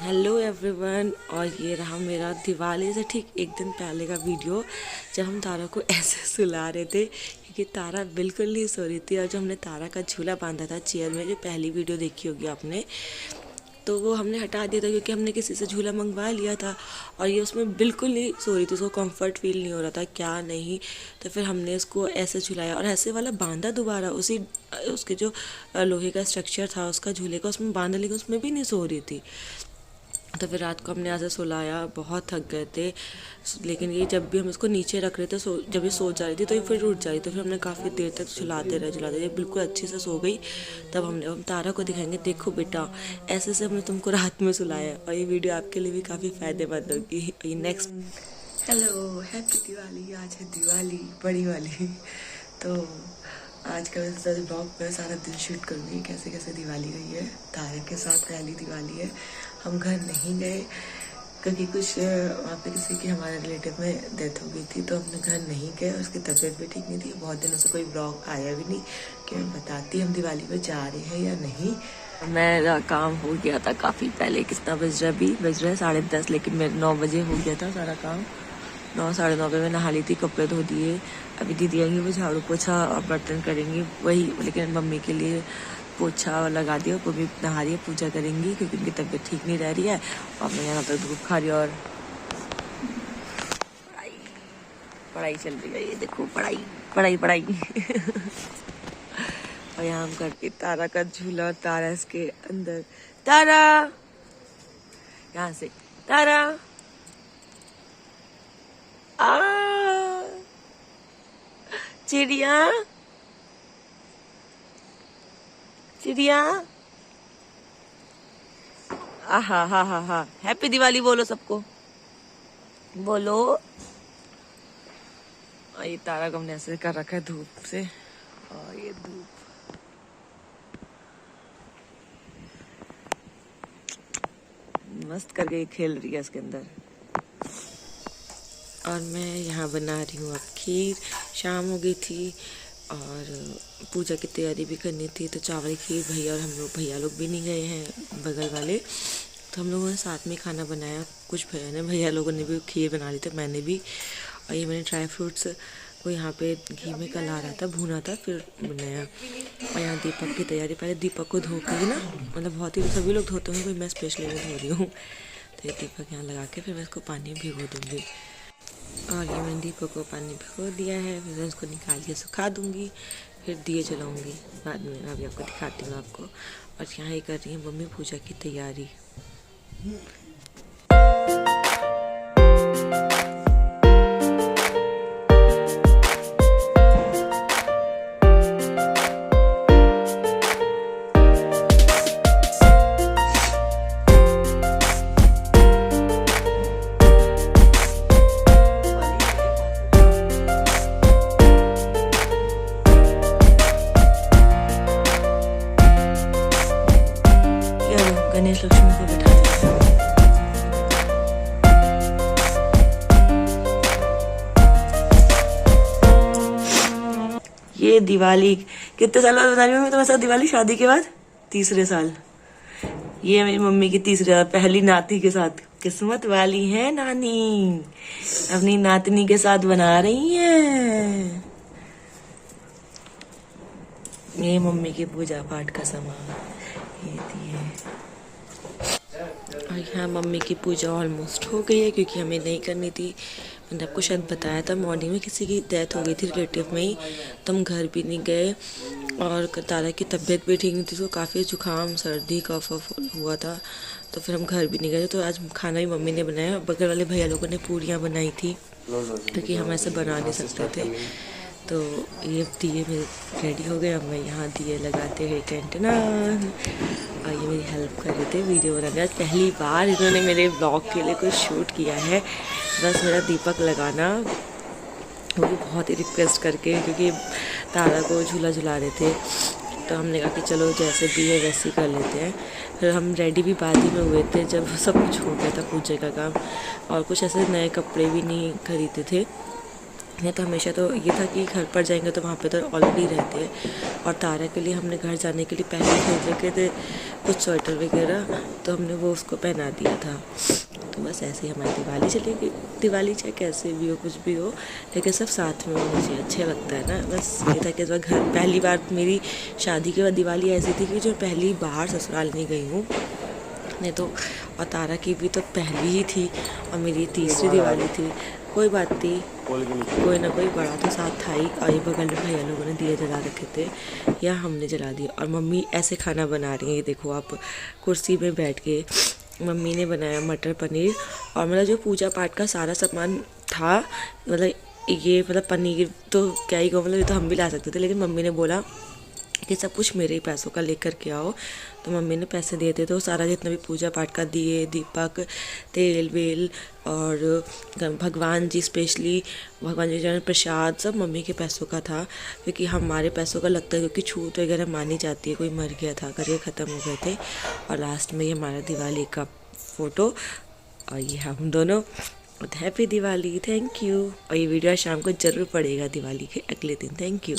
Hello everyone. और ये रहा मेरा दिवाली से ठीक एक दिन पहले का वीडियो, जब हम तारा को ऐसे सुला रहे थे क्योंकि तारा बिल्कुल नहीं सो रही थी। और जो हमने तारा का झूला बांधा था चेयर में, जो पहली वीडियो देखी होगी आपने, तो वो हमने हटा दिया था क्योंकि हमने किसी से झूला मंगवा लिया था और ये उसमें बिल्कुल नहीं सो रही थी, उसको कंफर्ट फील नहीं हो रहा था क्या नहीं। तो फिर हमने इसको ऐसे झुलाया और ऐसे वाला बांधा दोबारा, उसी उसके जो लोहे का स्ट्रक्चर था उसका झूले का, उसमें बांधा, लेकिन उसमें भी नहीं सो रही थी। तो फिर रात को हमने ऐसे सुलाया, बहुत थक गए थे। लेकिन ये जब भी हम इसको नीचे रख रहे थे, जब ये सो जा रही थी तो ये फिर उठ जा रही थी। फिर हमने काफ़ी देर तक झुलाते रहे, ये बिल्कुल अच्छे से सो गई। तब हम तारा को दिखाएंगे, देखो बेटा ऐसे से हमने तुमको रात में सुलाया। और ये वीडियो आपके लिए भी काफ़ी फ़ायदेमंद होगी। Next, hello, happy Diwali. आज है दिवाली बड़ी वाली। तो आज का वैसे ब्लॉग में सारा दिन शूट करूँगी कैसे कैसे दिवाली गई है। तारे के साथ पहली दिवाली है। हम घर नहीं गए क्योंकि कुछ वहाँ पे किसी की हमारे रिलेटिव में डेथ हो गई थी, तो हमने घर नहीं गए। उसकी तबीयत भी ठीक नहीं थी, बहुत दिनों से कोई ब्लॉग आया भी नहीं कि मैं बताती हम दिवाली पे जा रहे हैं या नहीं। मेरा काम हो गया था काफ़ी पहले। कितना बज रहा है अभी? बज रहा है 10:30, लेकिन मेरे 9 बजे हो गया था सारा काम। 9 साढ़े 9 बजे मैं नहा ली थी, कपड़े धो दिए। अभी दीदी आएंगी, वो झाड़ू पोछा और बर्तन करेंगी वही, लेकिन मम्मी के लिए पोछा लगा दिया। वो भी नहा रही है, पूजा करेंगी क्योंकि उनकी तबीयत ठीक नहीं रह रही है। और मैं यहाँ तक धूप खा रही और पढ़ाई चल रही है। ये देखो, पढ़ाई पढ़ाई पढ़ाई। और यहाँ हम करके तारा का झूला, और तारा इसके अंदर। तारा, यहाँ से तारा चिड़िया चिड़िया, आहा हा हा हा। हैप्पी दिवाली बोलो सबको, बोलो। और ये तारा को हमने ऐसे कर रखा है धूप से, और ये धूप मस्त करके खेल रही है इसके अंदर। और मैं यहाँ बना रही हूँ अब खीर। शाम हो गई थी और पूजा की तैयारी भी करनी थी, तो चावल खीर भैया और हम लोग, भैया लोग भी नहीं गए हैं बगल वाले, तो हम लोगों ने साथ में खाना बनाया। कुछ भैया लोगों ने भी खीर बना ली थी, मैंने भी। और ये मैंने ड्राई फ्रूट्स को यहाँ पे घी में कला रहा था, भुना था, फिर बनाया। और यहाँ दीपक की तैयारी, पहले दीपक को धो के ना, मतलब बहुत ही सभी लोग धोते होंगे, मैं स्पेशली में धो रही हूँ। तो ये दीपक यहाँ लगा के फिर मैं इसको पानी में भिगो दूँगी। और ये मैंने दीपक को पानी भिगो दिया है, फिर मैं इसको निकाल के सुखा दूँगी, फिर दिए जलाऊँगी बाद में। अभी आपको दिखाती हूँ आपको। और यहाँ ही कर रही है मम्मी पूजा की तैयारी। गणेश लक्ष्मी को बैठा दिया। ये दिवाली कितने साल बाद बता रही हूँ मैं तुम्हारे साथ दिवाली? शादी के बाद तीसरे साल। ये मेरी मम्मी की तीसरे, पहली नाती के साथ। किस्मत वाली है नानी, अपनी नातनी के साथ बना रही है। ये मम्मी की पूजा पाठ का सामान, ये दिए। और यहाँ मम्मी की पूजा ऑलमोस्ट हो गई है क्योंकि हमें नहीं करनी थी। मैंने आपको शायद बताया था, मॉर्निंग में किसी की डेथ हो गई थी रिलेटिव में ही, तो हम घर भी नहीं गए। और तारा की तबीयत भी ठीक नहीं थी, उसको काफ़ी जुकाम सर्दी कफ हुआ था, तो फिर हम घर भी नहीं गए। तो आज खाना भी मम्मी ने बनाया। बगल वाले भैया लोगों ने पूरियाँ बनाई थी क्योंकि हम ऐसे बना नहीं सकते थे। तो ये दिए मेरे रेडी हो गए। अब मैं यहाँ दिए लगाते हैं टेंट ना। और ये मेरी हेल्प कर रहे थे वीडियो बनाने। आज पहली बार इन्होंने मेरे ब्लॉग के लिए कुछ शूट किया है। बस मेरा दीपक लगाना, वो भी बहुत ही रिक्वेस्ट करके, क्योंकि तारा को झूला झुला रहे थे, तो हमने कहा कि चलो जैसे भी है वैसे ही कर लेते हैं। फिर हम रेडी भी बाद ही में हुए थे जब सब कुछ हो गया था पूजा का काम, और कुछ ऐसे नए कपड़े भी नहीं खरीदे थे। नहीं तो हमेशा तो ये था कि घर पर जाएंगे तो वहाँ पे तो ऑलरेडी रहते हैं। और तारा के लिए हमने घर जाने के लिए पहले खरीद रखे थे कुछ स्वेटर वगैरह, तो हमने वो उसको पहना दिया था। तो बस ऐसे ही हमारी दिवाली चलेगी। दिवाली चाहे कैसे भी हो, कुछ भी हो, लेकिन सब साथ में होना चाहिए, अच्छा लगता है ना। बस ये था कि इस बार घर पहली बार मेरी शादी के बाद दिवाली ऐसी थी कि जो पहली बार ससुराल नहीं गई हूँ। नहीं तो और तारा की भी तो पहली ही थी और मेरी तीसरी दिवाली थी। कोई बात नहीं, कोई ना कोई बड़ा तो साथ था ही। और ये बगल में भैया लोगों ने दिए जला रखे थे या हमने जला दिया। और मम्मी ऐसे खाना बना रही है, ये देखो आप, कुर्सी में बैठ के मम्मी ने बनाया मटर पनीर। और मतलब जो पूजा पाठ का सारा सामान था, मतलब ये मतलब पनीर तो क्या ही कहूँ, मतलब ये तो हम भी ला सकते थे, लेकिन मम्मी ने बोला कि सब कुछ मेरे ही पैसों का लेकर के आओ। तो मम्मी ने पैसे दिए थे, तो सारा जितना भी पूजा पाठ का दिए, दीपक, तेल वेल और भगवान जी, स्पेशली भगवान जी का प्रसाद सब मम्मी के पैसों का था। क्योंकि हमारे पैसों का लगता है, क्योंकि छूत वगैरह मानी जाती है, कोई मर गया था, करके ख़त्म हो गए थे। और लास्ट में ये हमारा दिवाली का फ़ोटो और ये हम दोनों। Happy Diwali, thank you. और ये वीडियो आज शाम को ज़रूर पड़ेगा दिवाली के अगले दिन। Thank you.